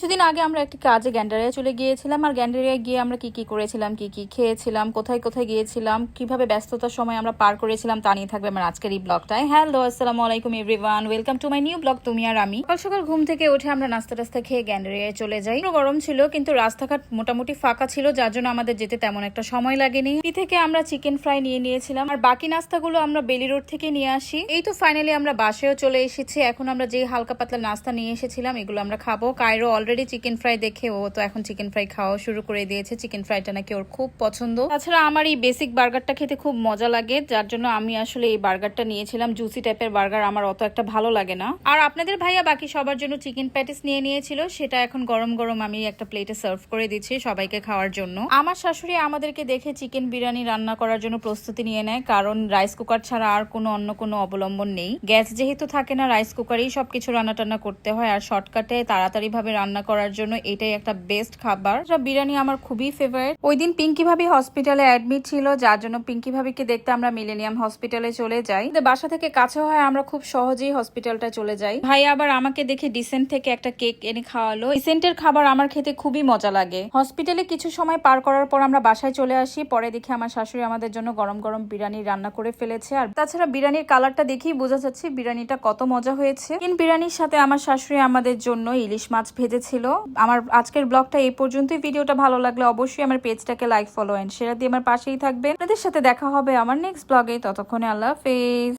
কিছুদিন আগে আমরা একটি কাজে গ্যান্ডারিয়া চলে গিয়েছিলাম। আর গ্যান্ডারিয়ায় গিয়ে আমরা কি কি করেছিলাম, কি কি খেয়েছিলাম, কোথায় কোথায় গিয়েছিলাম, কিভাবে ব্যস্ততার সময় আমরা পার করেছিলাম তা নিয়ে থাকবে আমার আজকের এই ব্লগটায়। হ্যালো, আসসালামু আলাইকুম everyone, welcome to my new blog তুমি আর আমি। সকাল সকাল ঘুম থেকে উঠে আমরা নাস্তা টাস্তা খেয়ে গ্যান্ডারিয়ায় চলে যাই। গরম ছিল কিন্তু রাস্তাঘাট মোটামুটি ফাঁকা ছিল, যার জন্য আমাদের যেতে তেমন একটা সময় লাগেনি। থেকে আমরা চিকেন ফ্রাই নিয়ে নিয়েছিলাম, আর বাকি নাস্তাগুলো আমরা বেলি রোড থেকে নিয়ে আসি। এই তো ফাইনালি আমরা বাসায়ও চলে এসেছি। এখন আমরা যে হালকা পাতলা নাস্তা নিয়ে এসেছিলাম এগুলো আমরা খাবো। কায়রো অলরেডি চিকেন ফ্রাই দেখে ও তো এখন চিকেন ফ্রাই খাওয়া শুরু করে দিয়েছে। চিকেন ফ্রাইটা নাকি ওর খুব পছন্দ। তাছাড়া আমার এই বেসিক বার্গারটা খেতে খুব মজা লাগে, যার জন্য আমি আসলে এই বার্গারটা নিয়েছিলাম। জুসি টাইপের বার্গার আমার অত একটা ভালো লাগে না। আর আপনাদের ভাইয়া বাকি সবার জন্য চিকেন প্যাটিস নিয়ে নিয়েছিল, সেটা এখন গরম গরম আমি একটা প্লেটে সার্ভ করে দিচ্ছি সবাইকে খাওয়ার জন্য। আমার শাশুড়ি আমাদেরকে দেখে চিকেন বিরিয়ানি রান্না করার জন্য প্রস্তুতি নিয়ে নেয়, কারণ রাইস কুকার ছাড়া আর অন্য কোনো অবলম্বন নেই। গ্যাস যেহেতু থাকে না, রাইস কুকারেই সবকিছু রান্না টান্না করতে হয়। আর শর্টকাটে তাড়াতাড়ি ভাবে রান্না করার জন্য এটাই একটা বেস্ট খাবার। বিরিয়ানি আমার খুবই ফেভারিট। ওই দিন পিঙ্কি ভাবি হসপিটালে অ্যাডমিট ছিল, যার জন্য পিঙ্কি ভাবিকে দেখতে আমরা মিলেনিয়াম হসপিটালে চলে যাই। বাসা থেকে কাছে হয়, আমরা খুব সহজেই হসপিটালটা চলে যাই। ভাই আবার আমাকে দেখে ডিসেন্ট থেকে একটা কেক এনে খাওয়ালো। ডিসেন্টের খাবার আমার খেতে খুবই মজা লাগে। হসপিটালে কিছু সময় পার করার পর আমরা বাসায় চলে আসি। পরে দেখে আমার শাশুড়ি আমাদের জন্য গরম গরম বিরিয়ানি রান্না করে ফেলেছে। আর তাছাড়া বিরিয়ানির কালারটা দেখেই বোঝা যাচ্ছে বিরিয়ানিটা কত মজা হয়েছে। চিকেন বিরিয়ানির সাথে আমার শাশুড়ি আমাদের জন্য ইলিশ মাছ ভেজেছিল। আমার আজকের ব্লগটা এই পর্যন্তই। ভিডিওটা ভালো লাগলে অবশ্যই আমার পেজটাকে লাইক, ফলো এন্ড শেয়ার দিয়ে আমার পাশেই থাকবেন। আপনাদের সাথে দেখা হবে আমার নেক্সট ব্লগে। ততক্ষণে আল্লাহ হাফেজ।